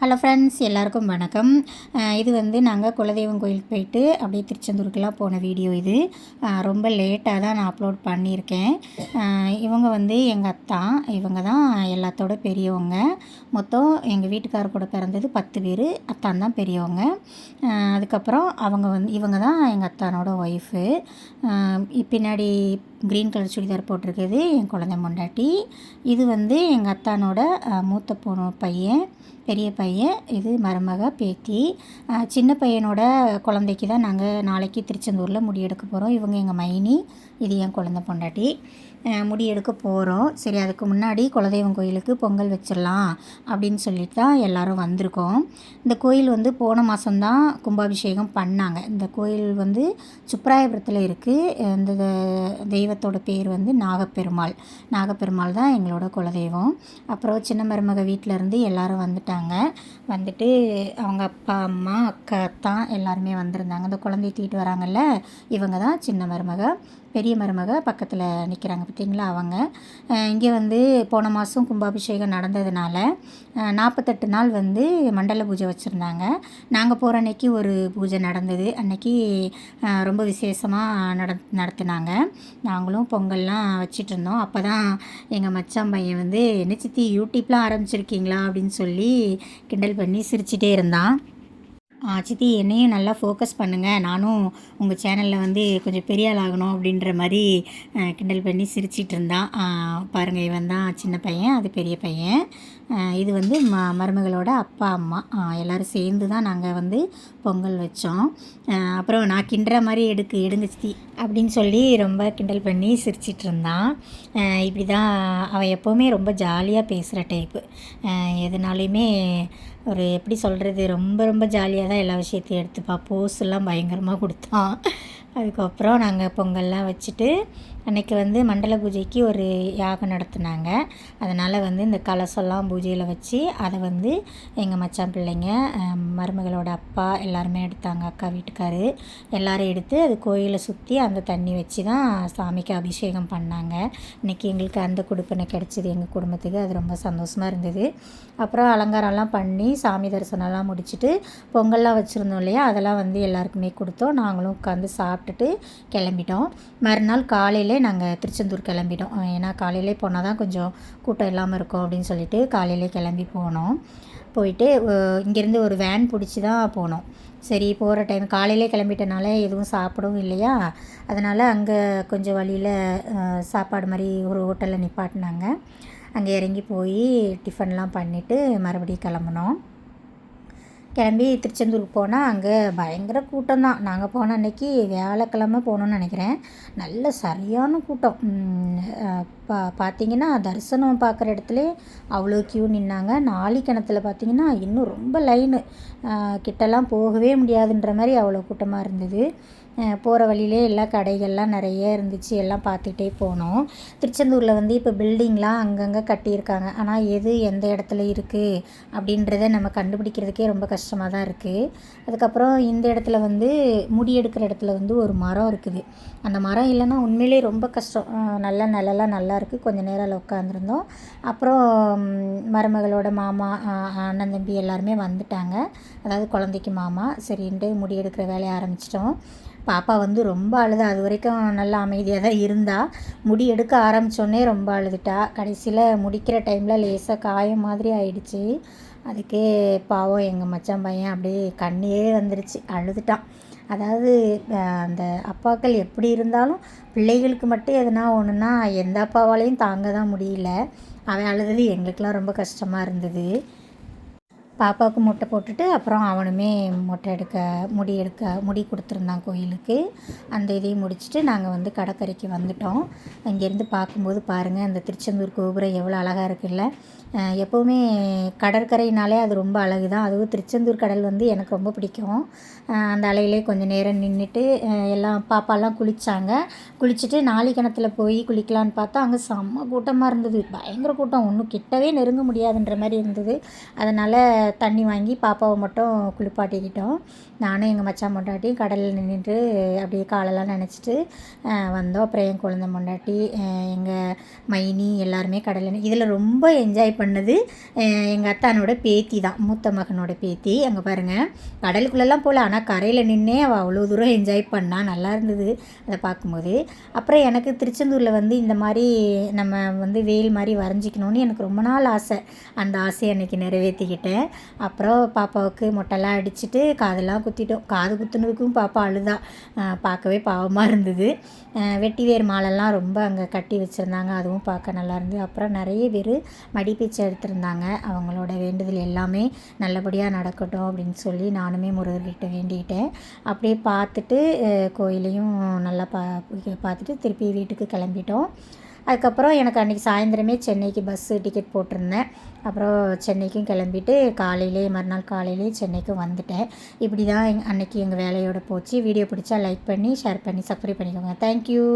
Hello friends, எல்லாருக்கும் வணக்கம். இது வந்து நாங்கள் குலதெய்வம் கோயிலுக்கு போயிட்டு அப்படியே திருச்செந்தூருக்கெலாம் போன வீடியோ இது. ரொம்ப லேட்டாக தான் நான் அப்லோட் பண்ணியிருக்கேன். இவங்க வந்து எங்கள் அத்தா. இவங்க தான் எல்லாத்தோட பெரியவங்க. மொத்தம் எங்கள் வீட்டுக்காரர் கூட பிறந்தது 10 பேர். அத்தான் தான் பெரியவங்க. அதுக்கப்புறம் இவங்க தான் எங்கள் அத்தானோட ஒய்ஃபு. பின்னாடி க்ரீன் கலர் சுடிதார் போட்டிருக்குது என் குழந்தை பொண்டாட்டி. இது வந்து எங்கள் அத்தானோட மூத்த பையன், பெரிய பையன். இது மருமக, பேத்தி. சின்ன பையனோட குழந்தைக்கு தான் நாங்கள் நாளைக்கு திருச்செந்தூரில் முடி எடுக்க போகிறோம். இவங்க எங்கள் மைனி, இது என் குழந்தை பொண்டாட்டி. முடி எடுக்க போகிறோம். சரி, அதுக்கு முன்னாடி குலதெய்வம் கோயிலுக்கு பொங்கல் வச்சிடலாம் அப்படின்னு சொல்லிட்டு தான் எல்லோரும் வந்திருக்கோம். இந்த கோயில் வந்து போன மாதம்தான் கும்பாபிஷேகம் பண்ணாங்க. இந்த கோயில் வந்து சுப்ராயபுரத்தில் இருக்குது. இந்த தெய்வத்தோட பேர் வந்து நாகப்பெருமாள். நாகப்பெருமாள் தான் எங்களோட குலதெய்வம். அப்புறம் சின்ன மருமக வீட்டிலேருந்து எல்லோரும் வந்துட்டாங்க. வந்துட்டு அவங்க அப்பா, அம்மா, அக்கா, அத்தான் எல்லாருமே வந்திருந்தாங்க. இந்த குழந்தைய தூக்கிட்டு வராங்கல்ல, இவங்க தான் சின்ன மருமக. பெரிய மருமக பக்கத்தில் நிற்கிறாங்க பார்த்திங்களா, அவங்க. இங்கே வந்து போன மாதம் கும்பாபிஷேகம் நடந்ததுனால 48 நாள் வந்து மண்டல பூஜை வச்சுருந்தாங்க. நாங்கள் போகிற அன்னைக்கு ஒரு பூஜை நடந்தது. அன்னைக்கு ரொம்ப விசேஷமாக நடத்தினாங்க. நாங்களும் பொங்கல்லாம் வச்சிட்டு இருந்தோம். அப்போ தான் எங்கள் மச்சான் பையன் வந்து, என்ன சித்தி யூடியூப்லாம் ஆரம்பிச்சிருக்கீங்களா அப்படின்னு சொல்லி கிண்டல் பண்ணி சிரிச்சிட்டே இருந்தான். சித்தி, என்னையும் நல்லா ஃபோக்கஸ் பண்ணுங்கள், நானும் உங்கள் சேனலில் வந்து கொஞ்சம் பெரிய ஆள் ஆகணும் அப்படின்ற மாதிரி கிண்டல் பண்ணி சிரிச்சிட்டு இருந்தான். பாருங்கள், இவன் தான் சின்ன பையன், அது பெரிய பையன். இது வந்து மருமகளோட அப்பா, அம்மா எல்லோரும் சேர்ந்து தான் நாங்கள் வந்து பொங்கல் வச்சோம். அப்புறம் நான் கிண்டுற மாதிரி எடுங்க சித்தி அப்படின்னு சொல்லி ரொம்ப கிண்டல் பண்ணி சிரிச்சிட்டு இருந்தான். இப்படி தான் அவன் எப்போவுமே ரொம்ப ஜாலியாக பேசுகிற டைப்பு. எதுனாலையுமே ஒரு எப்படி சொல்கிறது, ரொம்ப ரொம்ப ஜாலியாக தான் எல்லா விஷயத்தையும் எடுத்துப்பா. போஸ்லாம் பயங்கரமாக கொடுத்தான். அதுக்கப்புறம் நாங்கள் பொங்கல்லாம் வச்சுட்டு அன்றைக்கி வந்து மண்டல பூஜைக்கு ஒரு யாகம் நடத்துனாங்க. அதனால் வந்து இந்த கலசம்லாம் பூஜையில் வச்சு அதை வந்து எங்கள் மச்சான் பிள்ளைங்க, மருமகளோட அப்பா எல்லாருமே எடுத்தாங்க. அக்கா வீட்டுக்காரு எல்லோரும் எடுத்து அது கோயிலை சுற்றி அந்த தண்ணி வச்சு தான் சாமிக்கு அபிஷேகம் பண்ணாங்க. இன்றைக்கி எங்களுக்கு அந்த கொடுப்பனை கிடச்சிது எங்கள் குடும்பத்துக்கு. அது ரொம்ப சந்தோஷமாக இருந்தது. அப்புறம் அலங்காரம்லாம் பண்ணி சாமி தரிசனம்லாம் முடிச்சுட்டு பொங்கல்லாம் வச்சுருந்தோம் இல்லையா, அதெல்லாம் வந்து எல்லாருக்குமே கொடுத்தோம். நாங்களும் உட்காந்து சாப்பிட்டுட்டு கிளம்பிட்டோம். மறுநாள் காலையில் நாங்கள் திருச்செந்தூர் கிளம்பிட்டோம். ஏன்னா காலையிலே போனால் தான் கொஞ்சம் கூட்டம் இல்லாமல் இருக்கும் அப்படின்னு சொல்லிட்டு காலையிலே கிளம்பி போனோம். போயிட்டு இங்கேருந்து ஒரு வேன் பிடிச்சி தான் போனோம். சரி, போகிற டைம் காலையிலே கிளம்பிட்டனால எதுவும் சாப்பிடவும் இல்லையா, அதனால் அங்கே கொஞ்சம் வழியில் சாப்பாடு மாதிரி ஒரு ஹோட்டலில் நிப்பாட்டினாங்க. அங்கே இறங்கி போய் டிஃபன்லாம் பண்ணிவிட்டு மறுபடியும் கிளம்புனோம். கிளம்பி திருச்செந்தூருக்கு போனால் அங்கே பயங்கர கூட்டம் தான். நாங்கள் போன அன்றைக்கி வியாழக்கிழமை போனோன்னு நினைக்கிறேன். நல்ல சரியான கூட்டம். பார்த்திங்கன்னா தரிசனம் பார்க்குற இடத்துல அவ்வளோ க்யூ நின்னாங்க. நாளி கிணத்துல பார்த்திங்கன்னா இன்னும் ரொம்ப லைனு, கிட்டலாம் போகவே முடியாதுன்ற மாதிரி அவ்வளோ கூட்டமாக இருந்தது. போகிற வழியிலே எல்லா கடைகள்லாம் நிறைய இருந்துச்சு. எல்லாம் பார்த்துட்டே போனோம். திருச்செந்தூரில் வந்து இப்போ பில்டிங்லாம் அங்கங்கே கட்டியிருக்காங்க. ஆனால் எது எந்த இடத்துல இருக்குது அப்படின்றத நம்ம கண்டுபிடிக்கிறதுக்கே ரொம்ப கஷ்டமாக தான் இருக்குது. அதுக்கப்புறம் இந்த இடத்துல வந்து முடி எடுக்கிற இடத்துல வந்து ஒரு மரம் இருக்குது. அந்த மரம் இல்லைன்னா உண்மையிலே ரொம்ப கஷ்டம். நல்ல நிழலாம் நல்லா இருக்குது. கொஞ்சம் நேரம் அதில் உட்காந்துருந்தோம். அப்புறம் மருமகளோட மாமா, அண்ணன், தம்பி எல்லாருமே வந்துட்டாங்க. அதாவது குழந்தைக்கு மாமா. சரின்ட்டு முடி எடுக்கிற வேலையை ஆரம்பிச்சிட்டோம். பாப்பா வந்து ரொம்ப அழுதா. அது வரைக்கும் நல்லா அமைதியாக தான் இருந்தா. முடி எடுக்க ஆரம்பித்தோடனே ரொம்ப அழுதுட்டா. கடைசியில் முடிக்கிற டைமில் லேசாக காயம் மாதிரி ஆயிடுச்சு. அதுக்கே பாவம் எங்கள் மச்சான் பையன் அப்படியே கண்ணே வந்துருச்சு, அழுதுட்டான். அதாவது அந்த அப்பாக்கள் எப்படி இருந்தாலும் பிள்ளைகளுக்கு மட்டும் எதுனா ஒன்றுனா எந்த அப்பாவாலையும் தாங்க தான் முடியல. அவன் அழுதது எங்களுக்கெலாம் ரொம்ப கஷ்டமாக இருந்தது. பாப்பாவுக்கு மொட்டை போட்டுட்டு அப்புறம் அவனுமே முடி கொடுத்துருந்தான் கோயிலுக்கு. அந்த இதையும் முடிச்சுட்டு நாங்கள் வந்து கடற்கரைக்கு வந்துட்டோம். இங்கேருந்து பார்க்கும்போது பாருங்கள், அந்த திருச்செந்தூர் கோபுரம் எவ்வளோ அழகாக இருக்குல்ல. எப்போவுமே கடற்கரைனாலே அது ரொம்ப அழகு தான். அதுவும் திருச்செந்தூர் கடல் வந்து எனக்கு ரொம்ப பிடிக்கும். அந்த அலையிலே கொஞ்சம் நேரம் நின்றுட்டு எல்லாம் பாப்பாலாம் குளித்தாங்க. குளிச்சுட்டு நாளி கிணத்துல போய் குளிக்கலான்னு பார்த்தா அங்கே செம்ம கூட்டமாக இருந்தது. பயங்கர கூட்டம். ஒன்றும் கிட்டவே நெருங்க முடியாதுன்ற மாதிரி இருந்தது. அதனால் தண்ணி வாங்கி பாப்பாவை மட்டும் குளிப்பாட்டிக்கிட்டோம். நானும் எங்கள் மச்சான் பொண்டாட்டி கடலில் நின்றுட்டு அப்படியே காலெல்லாம் நனைச்சிட்டு வந்தோம். அப்புறம் என் குழந்த பொண்டாட்டி எங்கள் மைனி எல்லாருமே கடலில் இதில் ரொம்ப என்ஜாய் பண்ணது எங்கள் அத்தானோட பேத்தி தான், மூத்த மகனோட பேத்தி. அங்கே பாருங்கள், கடலுக்குள்ளெல்லாம் போகல, ஆனால் கரையில் நின்னே அவள் அவ்வளோ தூரம் என்ஜாய் பண்ணால் நல்லா இருந்தது அதை பார்க்கும்போது. அப்புறம் எனக்கு திருச்செந்தூரில் வந்து இந்த மாதிரி நம்ம வந்து வெயில் மாதிரி வரைஞ்சிக்கணுன்னு எனக்கு ரொம்ப நாள் ஆசை. அந்த ஆசையை அன்றைக்கி நிறைவேற்றிக்கிட்டேன். அப்புறம் பாப்பாவுக்கு மொட்டைலாம் அடிச்சுட்டு காதெல்லாம் குத்திட்டோம். காது குத்துனதுக்கும் பாப்பா அழுதா, பார்க்கவே பாவமாக இருந்தது. வெட்டி வேர் மாலைலாம் ரொம்ப அங்கே கட்டி வச்சுருந்தாங்க, அதுவும் பார்க்க நல்லா இருந்தது. அப்புறம் நிறைய பேர் மடிப்பீச்சை எடுத்திருந்தாங்க. அவங்களோட வேண்டுதல் எல்லாமே நல்லபடியாக நடக்கட்டும் அப்படின்னு சொல்லி நானுமே முருகர்கிட்ட வேண்டிக்கிட்டேன். அப்படியே பார்த்துட்டு கோயிலையும் நல்லா பார்த்துட்டு திருப்பி வீட்டுக்கு கிளம்பிட்டோம். அதுக்கப்புறம் எனக்கு அன்றைக்கி சாயந்தரமே சென்னைக்கு பஸ்ஸு டிக்கெட் போட்டிருந்தேன். அப்புறம் சென்னைக்கும் கிளம்பிட்டு மறுநாள் காலையிலே சென்னைக்கும் வந்துட்டேன். இப்படி தான் அன்றைக்கி எங்கள் வேலையோடு போச்சு. வீடியோ பிடிச்சா லைக் பண்ணி ஷேர் பண்ணி சப்ஸ்கிரைப் பண்ணிக்கோங்க. தேங்க்யூ.